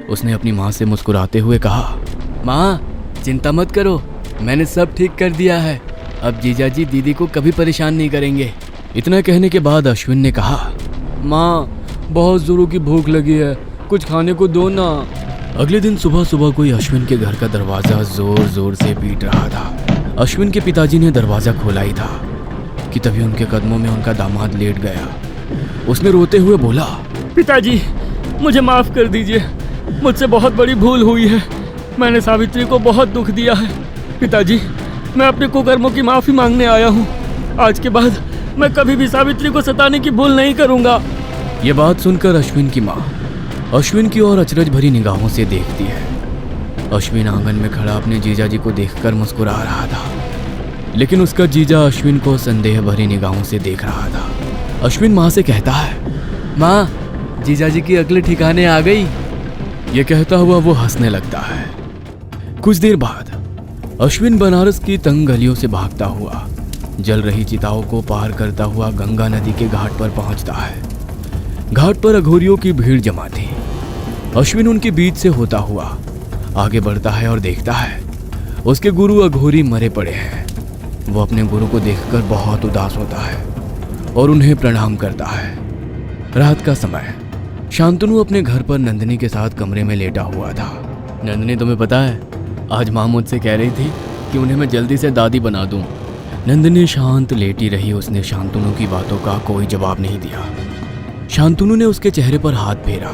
उसने अपनी माँ से मुस्कुराते हुए कहा, माँ, चिंता मत करो, मैंने सब ठीक कर दिया है। अब जीजा जी दीदी को कभी परेशान नहीं करेंगे। इतना कहने के बाद अश्विन ने कहा, माँ, बहुत जोरों की भूख लगी है, कुछ खाने को दो ना। अगले दिन सुबह सुबह कोई अश्विन के घर का दरवाजा जोर जोर से पीट रहा था। अश्विन के पिताजी ने दरवाजा खोला ही था कि तभी उनके कदमों में उनका दामाद लेट गया। उसने रोते हुए बोला, पिताजी, मुझे माफ कर दीजिए, मुझसे बहुत बड़ी भूल हुई है। मैंने सावित्री को बहुत दुख दिया है। पिताजी, मैं अपने कुकर्मों की माफी मांगने आया हूँ। आज के बाद मैं कभी भी सावित्री को सताने की भूल नहीं करूँगा। ये बात सुनकर अश्विन की माँ अश्विन की ओर अचरज भरी निगाहों से देखती है। अश्विन आंगन में खड़ा अपने जीजा जी को देखकर मुस्कुरा रहा था, लेकिन उसका जीजा अश्विन को संदेह भरी निगाहों से देख रहा था। अश्विन माँ से कहता है, माँ, जीजा जी की अक्ल ठिकाने आ गई। ये कहता हुआ वो हंसने लगता है। कुछ देर बाद अश्विन बनारस की तंग गलियों से भागता हुआ जल रही चिताओं को पार करता हुआ गंगा नदी के घाट पर पहुंचता है। घाट पर अघोरियों की भीड़ जमा थी। अश्विन उनके बीच से होता हुआ आगे बढ़ता है और देखता है उसके गुरु अघोरी मरे पड़े हैं। वो अपने गुरु को देखकर बहुत उदास होता है और उन्हें प्रणाम करता है। रात का समय शांतनु अपने घर पर नंदिनी के साथ कमरे में लेटा हुआ था। नंदिनी, तुम्हें पता है, आज माँ मुझसे कह रही थी कि उन्हें मैं जल्दी से दादी बना दूं। नंदिनी शांत लेटी रही। उसने शांतनु की बातों का कोई जवाब नहीं दिया। शांतनु ने उसके चेहरे पर हाथ फेरा,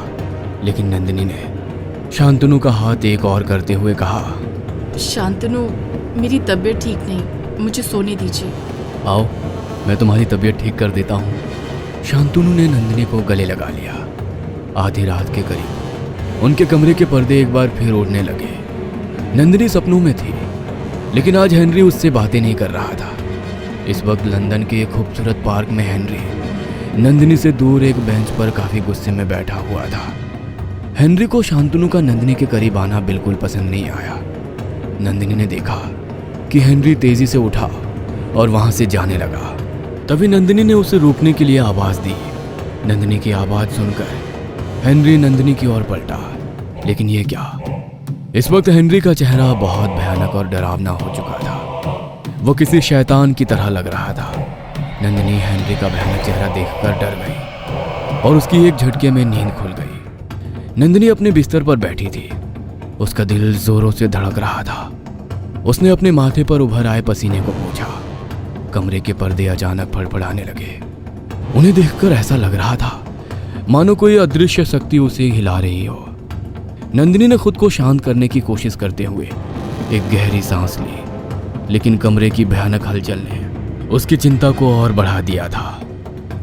लेकिन नंदिनी ने शांतनु का हाथ एक और करते हुए कहा, शांतनु, मेरी तबीयत ठीक नहीं, मुझे सोने दीजिए। आओ, मैं तुम्हारी तबीयत ठीक कर देता हूँ। शांतनु ने नंदिनी को गले लगा लिया। आधी रात के करीब उनके कमरे के पर्दे एक बार फिर उड़ने लगे। नंदिनी सपनों में थी, लेकिन आज हेनरी उससे बातें नहीं कर रहा था। इस वक्त लंदन के एक खूबसूरत पार्क में हेनरी नंदिनी से दूर एक बेंच पर काफी गुस्से में बैठा हुआ था। हेनरी को शांतनु का नंदिनी के करीब आना बिल्कुल पसंद नहीं आया। नंदिनी ने देखा कि हेनरी तेजी से उठा और वहां से जाने लगा। तभी नंदिनी ने उसे रोकने के लिए आवाज दी। नंदिनी की आवाज सुनकर हेनरी नंदिनी की ओर पलटा, लेकिन ये क्या? इस वक्त हेनरी का चेहरा बहुत भयानक और डरावना हो चुका था। वो किसी शैतान की तरह लग रहा था। नंदिनी हेनरी का भयानक चेहरा देखकर डर गई और उसकी एक झटके में नींद खुल गई। नंदिनी अपने बिस्तर पर बैठी थी। उसका दिल जोरों से धड़क रहा था। उसने अपने माथे पर उभर आए पसीने को पोंछा। कमरे के पर्दे अचानक फड़फड़ाने लगे। उन्हें देखकर ऐसा लग रहा था मानो कोई अदृश्य शक्ति उसे हिला रही हो। नंदिनी ने खुद को शांत करने की कोशिश करते हुए एक गहरी सांस ली, लेकिन कमरे की भयानक हलचल ने उसकी चिंता को और बढ़ा दिया था।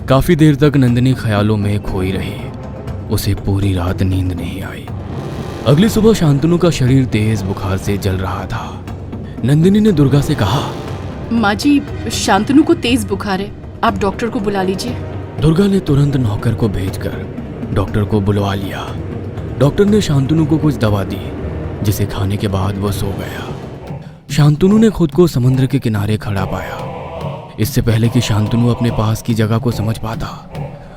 काफी देर तक नंदिनी ख्यालों में खोई रही। उसे पूरी रात नींद नहीं आई। अगली सुबह शांतनु का शरीर तेज बुखार से जल रहा था। नंदिनी ने दुर्गा से कहा, माँ जी, शांतनु को तेज बुखार है, आप डॉक्टर को बुला लीजिए। दुर्गा ने तुरंत नौकर को भेजकर डॉक्टर को बुलवा लिया। डॉक्टर ने शांतनु को कुछ दवा दी, जिसे खाने के बाद वो सो गया। शांतनु ने खुद को समुद्र के किनारे खड़ा पाया। इससे पहले कि शांतनु अपने पास की जगह को समझ पाता,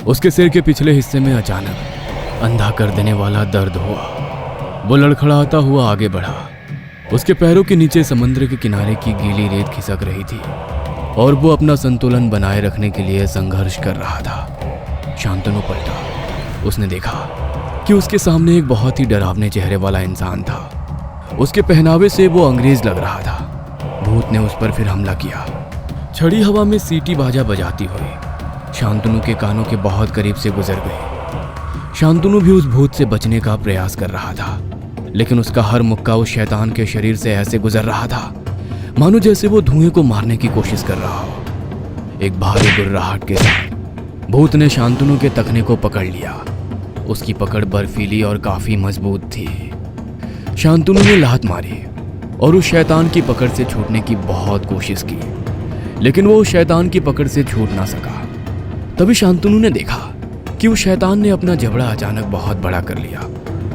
उसके सिर के पिछले हिस्से में अचानक अंधा कर देने वाला दर्द हुआ। वो लड़खड़ाता हुआ आगे बढ़ा। उसके पैरों के नीचे समुद्र के किनारे की गीली रेत खिसक रही थी और वो अपना संतुलन बनाए रखने के लिए संघर्ष कर रहा था। शांतनु पलटा। उसने देखा कि उसके सामने एक बहुत ही डरावने चेहरे वाला इंसान था। उसके पहनावे से वो अंग्रेज लग रहा था। भूत ने उस पर फिर हमला किया। छड़ी हवा में सीटी बाजा बजाती हुई शांतनु के कानों के बहुत करीब से गुजर गई। शांतनु भी उस भूत से बचने का प्रयास कर रहा था, लेकिन उसका हर मुक्का उस शैतान के शरीर से ऐसे गुजर रहा था मानो जैसे वो धुएं को मारने की कोशिश कर रहा हो। एक भारी गुर्राहट के साथ भूत ने शांतनु के तखने को पकड़ लिया। उसकी पकड़ बर्फीली और काफी मजबूत थी। शांतनु ने लात मारी और उस शैतान की पकड़ से छूटने की बहुत कोशिश की, लेकिन वो उस शैतान की पकड़ से छूट ना सका। तभी शांतनु ने देखा कि उस शैतान ने अपना जबड़ा अचानक बहुत बड़ा कर लिया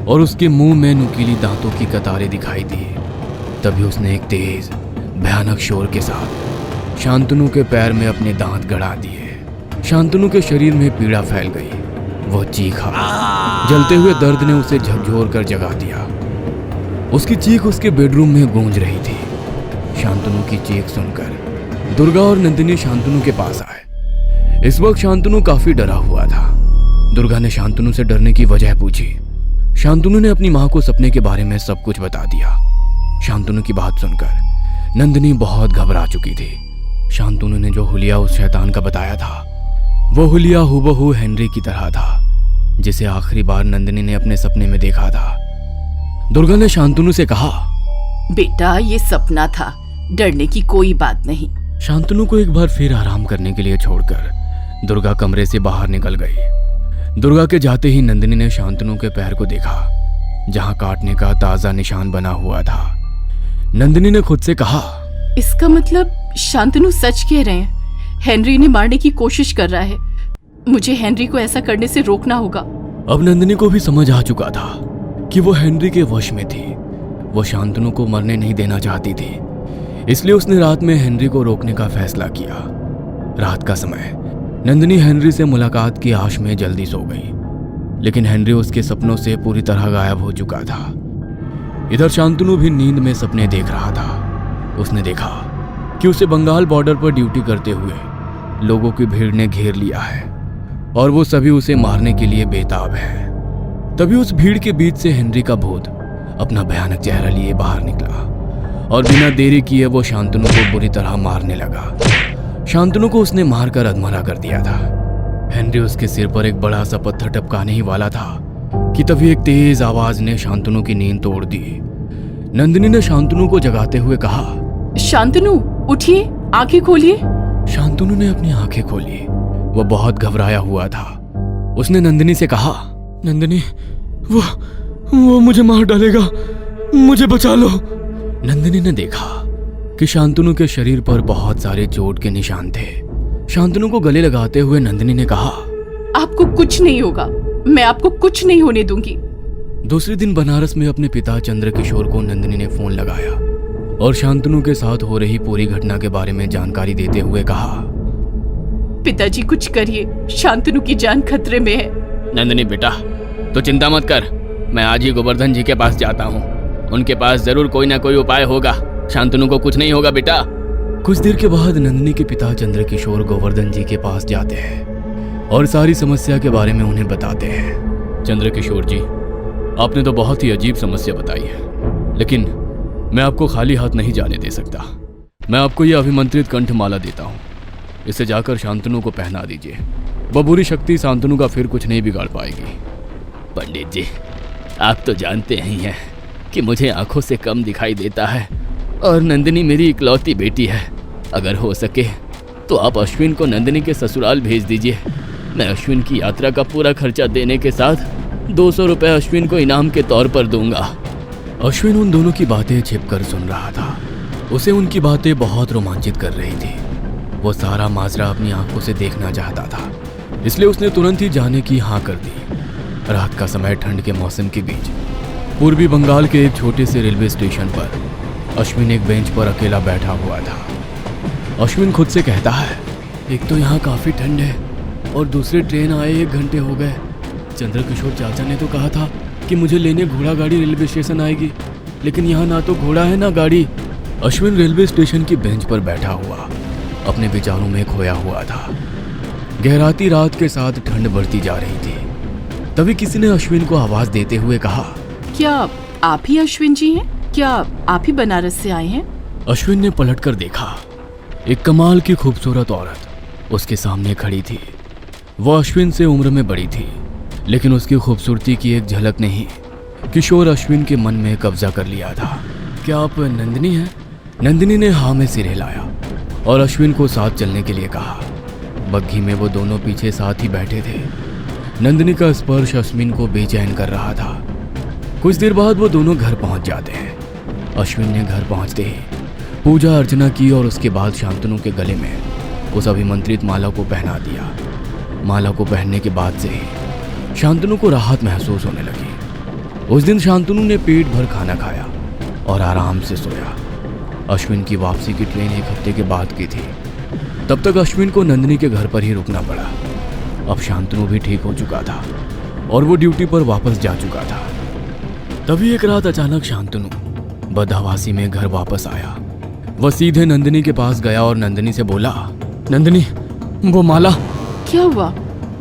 और उसके मुंह में नुकीली दांतों की कतारें दिखाई दी। तभी उसने एक तेज भयानक शोर के साथ शांतनु के पैर में अपने दांत गड़ा दिए। शांतनु के शरीर में पीड़ा फैल गई। वो चीखा। जलते हुए दर्द ने उसे झकझोर कर जगा दिया। उसकी चीख उसके बेडरूम में गूंज रही थी। शांतनु की चीख सुनकर दुर्गा और नंदिनी शांतनु के पास आए। इस वक्त शांतनु काफी डरा हुआ था। दुर्गा ने शांतनु से डरने की वजह पूछी। शांतनु ने अपनी मां को सपने के बारे में सब कुछ बता दिया। शांतनु की बात सुनकर नंदिनी बहुत घबरा चुकी थी। शांतनु ने जो हुलिया उस शैतान का बताया था, वो हुलिया हूबहू हेनरी की तरह था, जिसे आखिरी बार नंदिनी ने अपने सपने में देखा था। दुर्गा ने शांतनु से कहा, बेटा, ये सपना था, डरने की कोई बात नहीं। शांतनु को एक बार फिर आराम करने के लिए छोड़कर दुर्गा कमरे से बाहर निकल गई। दुर्गा के जाते ही नंदिनी ने शांतनु के पैर को देखा, जहां काटने का ताजा निशान बना हुआ था। नंदिनी ने खुद से कहा, इसका मतलब शांतनु सच कह रहे हैं। हेनरी ने मारने की कोशिश कर रहा है। मुझे हेनरी को ऐसा करने से रोकना होगा। अब नंदिनी को भी समझ आ चुका था कि वो हेनरी के वश में थी। वो शांतनु को मरने नहीं देना चाहती थी, इसलिए उसने रात में हेनरी को रोकने का फैसला किया। रात का समय नंदिनी हेनरी से मुलाकात की आश में जल्दी सो गई, लेकिन हेनरी उसके सपनों से पूरी तरह गायब हो चुका था। इधर शांतनु भी नींद में सपने देख रहा था। उसने देखा कि उसे बंगाल बॉर्डर पर ड्यूटी करते हुए लोगों की भीड़ ने घेर लिया है और वो सभी उसे मारने के लिए बेताब हैं। तभी उस भीड़ के बीच से हेनरी का भूत अपना भयानक चेहरा लिए बाहर निकला और बिना देरी किए वो शांतनु को बुरी तरह मारने लगा। शांतनु को उसने मारकर अधमरा कर दिया था। हेनरी उसके सिर पर एक बड़ा सा पत्थर टपकाने ही वाला था कि तभी एक तेज आवाज ने शांतनु की नींद तोड़ दी। नंदिनी ने शांतनु को जगाते हुए कहा, शांतनु उठिए, आंखें खोलिए। शांतनु ने अपनी आंखें खोली। वह बहुत घबराया हुआ था। उसने नंदिनी से कहा, नंदिनी, वो मुझे मार डालेगा, मुझे बचा लो। नंदिनी ने देखा कि शांतनु के शरीर पर बहुत सारे चोट के निशान थे। शांतनु को गले लगाते हुए नंदिनी ने कहा, आपको कुछ नहीं होगा, मैं आपको कुछ नहीं होने दूंगी। दूसरे दिन बनारस में अपने पिता चंद्रकिशोर को नंदिनी ने फोन लगाया और शांतनु के साथ हो रही पूरी घटना के बारे में जानकारी देते हुए कहा, पिताजी कुछ करिए, शांतनु की जान खतरे में है। नंदिनी बेटा, तो चिंता मत कर, मैं आज ही गोवर्धन जी के पास जाता हूँ। उनके पास जरूर कोई ना कोई उपाय होगा, शांतनु को कुछ नहीं होगा बेटा। कुछ देर के बाद नंदिनी के पिता चंद्रकिशोर गोवर्धन जी के पास जाते हैं और सारी समस्या के बारे में उन्हें बताते हैं। चंद्रकिशोर जी, आपने तो बहुत ही अजीब समस्या बताई है, लेकिन मैं आपको खाली हाथ नहीं जाने दे सकता। मैं आपको यह अभिमंत्रित कंठमाला देता हूँ, इसे जाकर शांतनु को पहना दीजिए। वह बुरी शक्ति शांतनु का फिर कुछ नहीं बिगाड़ पाएगी। पंडित जी, आप तो जानते ही हैं कि मुझे आंखों से कम दिखाई देता है और नंदिनी मेरी इकलौती बेटी है। अगर हो सके तो आप अश्विन को नंदिनी के ससुराल भेज दीजिए। मैं अश्विन की यात्रा का पूरा खर्चा देने के साथ 200 रुपये अश्विन को इनाम के तौर पर दूंगा। अश्विन उन दोनों की बातें छिपकर सुन रहा था। उसे उनकी बातें बहुत रोमांचित कर रही थी। वो सारा माजरा अपनी आंखों से देखना चाहता था, इसलिए उसने तुरंत ही जाने की हाँ कर दी। रात का समय ठंड के मौसम के बीच पूर्वी बंगाल के एक छोटे से रेलवे स्टेशन पर अश्विन एक बेंच पर अकेला बैठा हुआ था। अश्विन खुद से कहता है, एक तो यहाँ काफ़ी ठंड है और दूसरी ट्रेन आए 1 घंटे हो गए। चंद्रकिशोर चाचा ने तो कहा था कि मुझे लेने घोड़ा गाड़ी रेलवे स्टेशन आएगी, लेकिन यहाँ ना तो घोड़ा है ना गाड़ी। अश्विन रेलवे स्टेशन की बेंच पर बैठा हुआ अपने विचारों में खोया हुआ था। गहराती रात के साथ ठंड बढ़ती जा रही थी। तभी किसी ने अश्विन को आवाज देते हुए कहा, क्या आप ही अश्विन जी हैं? क्या आप ही बनारस से आए हैं? अश्विन ने पलटकर देखा। एक कमाल की खूबसूरत औरत उसके सामने खड़ी थी। वह अश्विन से उम्र में बड़ी थी, लेकिन उसकी खूबसूरती की एक झलक ने ही किशोर अश्विन के मन में कब्जा कर लिया था। क्या आप नंदिनी हैं? नंदिनी ने हाँ में सिर हिलाया और अश्विन को साथ चलने के लिए कहा। बग्घी में वो दोनों पीछे साथ ही बैठे थे। नंदिनी का स्पर्श अश्विन को बेचैन कर रहा था। कुछ देर बाद वो दोनों घर पहुंच जाते हैं। अश्विन ने घर पहुंचते ही पूजा अर्चना की और उसके बाद शांतनु के गले में उस अभिमंत्रित माला को पहना दिया। माला को पहनने के बाद से ही शांतनु को राहत महसूस होने लगी। उस दिन शांतनु ने पेट भर खाना खाया और आराम से सोया। अश्विन की वापसी की ट्रेन 1 हफ्ते के बाद की थी। तब तक अश्विन को नंदिनी के घर पर ही रुकना पड़ा। अब शांतनु भी ठीक हो चुका था और वो ड्यूटी पर वापस जा चुका था। तभी एक रात अचानक शांतनु बदहवासी में घर वापस आया। वह सीधे नंदिनी के पास गया और नंदिनी से बोला, नंदिनी, वो माला। क्या हुआ?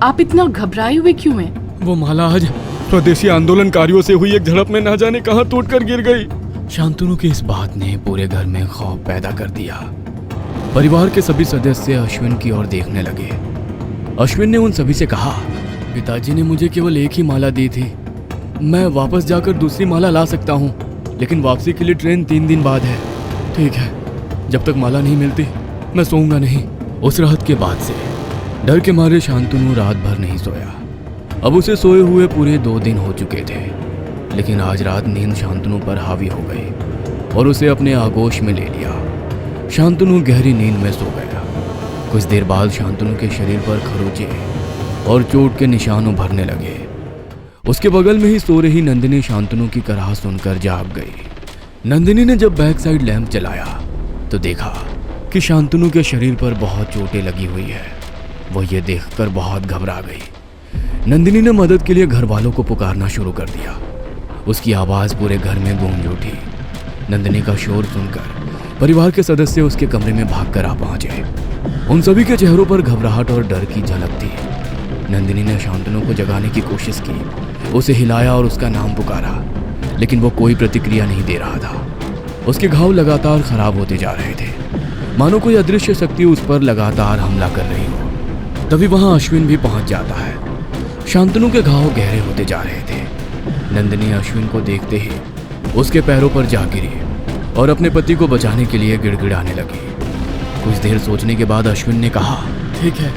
आप इतना घबराए हुए क्यों हैं? वो माला आज स्वदेशी आंदोलनकारियों से हुई एक झड़प में ना जाने कहां टूटकर गिर गई। शांतनु की इस बात ने पूरे घर में खौफ पैदा कर दिया। परिवार के सभी सदस्य अश्विन की ओर देखने लगे। अश्विन ने उन सभी से कहा, पिताजी ने मुझे केवल एक ही माला दी थी। मैं वापस जाकर दूसरी माला ला सकता हूँ, लेकिन वापसी के लिए ट्रेन 3 दिन बाद है। ठीक है, जब तक माला नहीं मिलती मैं सोऊंगा नहीं। उस रात के बाद से डर के मारे शांतनु रात भर नहीं सोया। अब उसे सोए हुए पूरे 2 दिन हो चुके थे, लेकिन आज रात नींद शांतनु पर हावी हो गई और उसे अपने आगोश में ले लिया। शांतनु गहरी नींद में सो गया। कुछ देर बाद शांतनु के शरीर पर खरोंचे और चोट के निशान उभरने लगे। उसके बगल में ही सो रही नंदिनी शांतनु की कराह सुनकर जाग गई। नंदिनी ने जब बैक साइड लैंप चलाया तो देखा कि शांतनु के शरीर पर बहुत चोटें लगी हुई है। वो ये देखकर बहुत घबरा गई। नंदिनी ने मदद के लिए घर वालों को पुकारना शुरू कर दिया। उसकी आवाज़ पूरे घर में गूंज उठी। नंदिनी का शोर सुनकर परिवार के सदस्य उसके कमरे में भागकर आ पहुंचे। उन सभी के चेहरों पर घबराहट और डर की झलक थी। नंदिनी ने शांतनु को जगाने की कोशिश की, उसे हिलाया और उसका नाम पुकारा, लेकिन वो कोई प्रतिक्रिया नहीं दे रहा था। उसके घाव लगातार खराब होते जा रहे थे, मानो कोई अदृश्य शक्ति उस पर लगातार हमला कर रही हो। तभी वहां अश्विन भी पहुंच जाता है। शांतनु के घाव गहरे होते जा रहे थे। नंदिनी अश्विन को देखते ही उसके पैरों पर जा गिरी और अपने पति को बचाने के लिए गिड़गिड़ाने लगी। कुछ देर सोचने के बाद अश्विन ने कहा, ठीक है,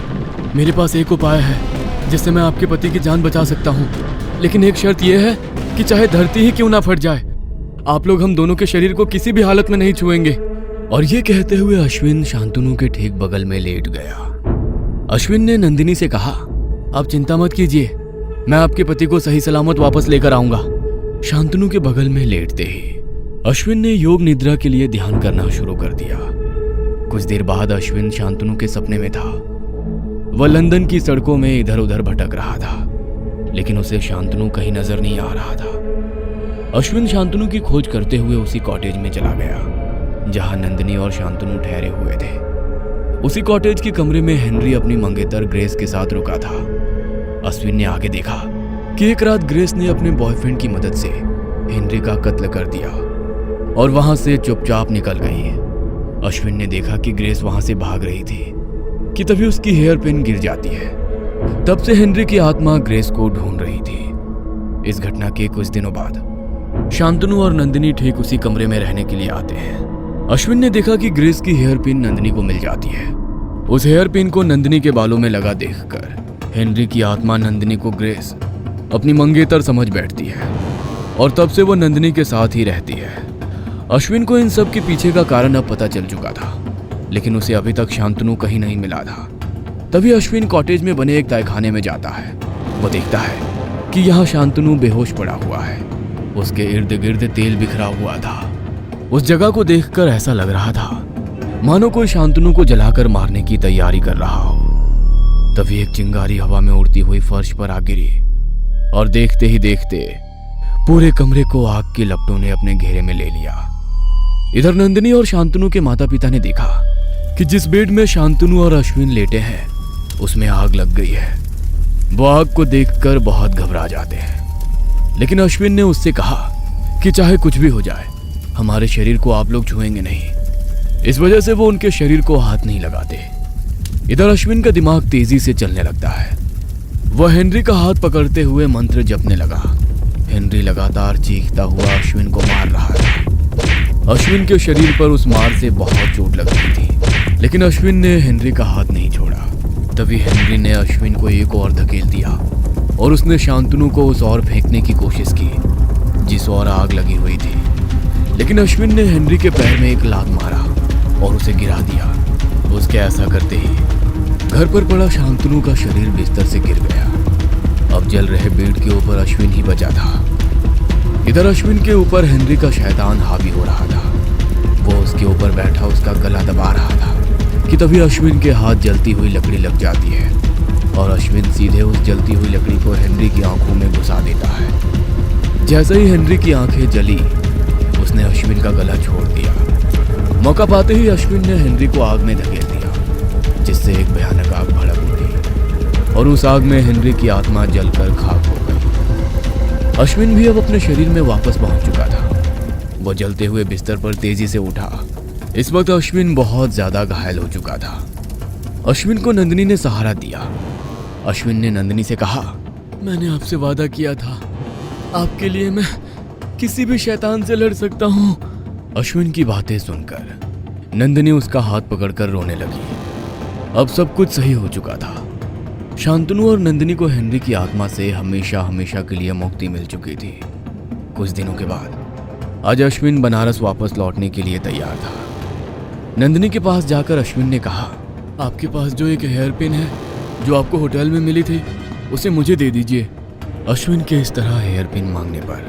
मेरे पास एक उपाय है जिससे मैं आपके पति की जान बचा सकता हूँ, लेकिन एक शर्त यह है कि चाहे धरती ही क्यों ना फट जाए, आप लोग हम दोनों के शरीर को किसी भी हालत में नहीं छुएंगे। और ये कहते हुए अश्विन शांतनु के ठीक बगल में लेट गया। अश्विन ने नंदिनी से कहा, आप चिंता मत कीजिए, मैं आपके पति को सही सलामत वापस लेकर आऊंगा। शांतनु के बगल में लेटते ही अश्विन ने योग निद्रा के लिए ध्यान करना शुरू कर दिया। कुछ देर बाद अश्विन शांतनु के सपने में था। वह लंदन की सड़कों में इधर उधर भटक रहा था, लेकिन उसे शांतनु कहीं नजर नहीं आ रहा था। अश्विन शांतनु की खोज करते हुए उसी कॉटेज में चला गया जहां नंदिनी और शांतनु ठहरे हुए थे। उसी कॉटेज के कमरे में हेनरी अपनी मंगेतर ग्रेस के साथ रुका था। अश्विन ने आगे देखा कि एक रात ग्रेस ने अपने बॉयफ्रेंड की मदद से हेनरी का कत्ल कर दिया और वहां से चुपचाप निकल गई। अश्विन ने देखा कि ग्रेस वहां से भाग रही थी कि तभी उसकी हेयर पिन गिर जाती है। तब से हेनरी की आत्मा ग्रेस को ढूंढ रही थी। इस घटना के कुछ दिनों बाद शांतनु और नंदिनी ठीक उसी कमरे में रहने के लिए आते हैं। अश्विन ने देखा कि ग्रेस की हेयर पिन नंदिनी को मिल जाती है। उस हेयर पिन को नंदिनी के बालों में लगा देखकर हेनरी की आत्मा नंदिनी को ग्रेस अपनी मंगेतर समझ बैठती है और तब से वो नंदिनी के साथ ही रहती है। अश्विन को इन सब के पीछे का कारण अब पता चल चुका था, लेकिन उसे अभी तक शांतनु कहीं नहीं मिला था। तभी अश्विन कॉटेज में बने एक तहखाने में जाता है। वो देखता है कि यहाँ शांतनु बेहोश पड़ा हुआ है। उसके इर्द गिर्द तेल बिखरा हुआ था। उस जगह को देखकर ऐसा लग रहा था मानो कोई शांतनु को जलाकर मारने की तैयारी कर रहा हो। तभी एक चिंगारी हवा में उड़ती हुई फर्श पर आ गिरी और देखते ही देखते पूरे कमरे को आग की लपटों ने अपने घेरे में ले लिया। इधर नंदिनी और शांतनु के माता पिता ने देखा कि जिस बेड में शांतनु और अश्विन लेटे हैं उसमें आग लग गई है। वो आग को देखकर बहुत घबरा जाते हैं, लेकिन अश्विन ने उससे कहा कि चाहे कुछ भी हो जाए हमारे शरीर को आप लोग छुएंगे नहीं। इस वजह से वो उनके शरीर को हाथ नहीं लगाते। इधर अश्विन का दिमाग तेजी से चलने लगता है। वह हेनरी का हाथ पकड़ते हुए मंत्र जपने लगा। हेनरी लगातार चीखता हुआ अश्विन को मार रहा था। अश्विन के शरीर पर उस मार से बहुत चोट लग रही थी, लेकिन अश्विन ने हेनरी का हाथ नहीं छोड़ा। तभी हेनरी ने अश्विन को एक और धकेल दिया और उसने शांतनु को उस ओर फेंकने की कोशिश की जिस ओर आग लगी हुई थी, लेकिन अश्विन ने हेनरी के पैर में एक लात मारा और उसे गिरा दिया। उसके ऐसा करते ही घर पर पड़ा शांतनु का शरीर बिस्तर से गिर गया। अब जल रहे बेड के ऊपर अश्विन ही बचा था। इधर अश्विन के ऊपर हेनरी का शैतान हावी हो रहा था। वो उसके ऊपर बैठा उसका गला दबा रहा था कि तभी अश्विन के हाथ जलती हुई लकड़ी लग जाती है और अश्विन सीधे उस जलती हुई लकड़ी को हेनरी की आंखों में घुसा देता है। जैसे ही हेनरी की आंखें जली उसने अश्विन का गला छोड़ दिया। मौका पाते ही अश्विन ने हेनरी को आग में धकेल दिया, जिससे एक भयानक आग भड़क उठी और उस आग में हेनरी की आत्मा जलकर खाक हो गई। अश्विन भी अब अपने शरीर में वापस पहुंच चुका था। वो जलते हुए बिस्तर पर तेजी से उठा। इस वक्त अश्विन बहुत ज्यादा घायल हो चुका था। अश्विन को नंदिनी ने सहारा दिया। अश्विन ने नंदिनी से कहा, मैंने आपसे वादा किया था, आपके लिए मैं किसी भी शैतान से लड़ सकता हूँ। अश्विन की बातें सुनकर नंदिनी उसका हाथ पकड़कर रोने लगी। अब सब कुछ सही हो चुका था। शांतनु और नंदिनी को हेनरी की आत्मा से हमेशा हमेशा के लिए मुक्ति मिल चुकी थी। कुछ दिनों के बाद आज अश्विन बनारस वापस लौटने के लिए तैयार था। नंदिनी के पास जाकर अश्विन ने कहा, आपके पास जो एक हेयर पिन है जो आपको होटल में मिली थी उसे मुझे दे दीजिए। अश्विन के इस तरह हेयर पिन मांगने पर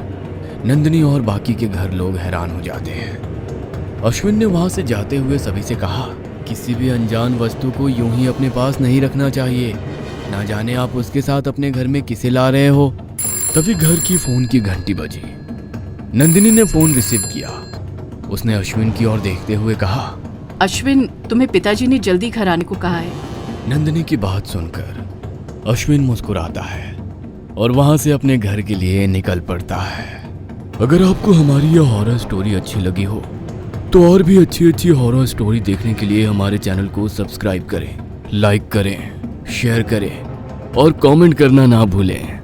नंदिनी और बाकी के घर लोग हैरान हो जाते हैं। अश्विन ने वहां से जाते हुए सभी से कहा, किसी भी अनजान वस्तु को यूं ही अपने पास नहीं रखना चाहिए, ना जाने आप उसके साथ अपने घर में किसे ला रहे हो। तभी घर की फोन की घंटी बजी। नंदिनी ने फोन रिसीव किया। उसने अश्विन की ओर देखते हुए कहा, अश्विन, तुम्हें पिताजी ने जल्दी घर आने को कहा है। नंदिनी की बात सुनकर अश्विन मुस्कुराता है और वहां से अपने घर के लिए निकल पड़ता है। अगर आपको हमारी यह हॉरर स्टोरी अच्छी लगी हो तो और भी अच्छी हॉरर स्टोरी देखने के लिए हमारे चैनल को सब्सक्राइब करें, लाइक करें, शेयर करें और कमेंट करना ना भूलें।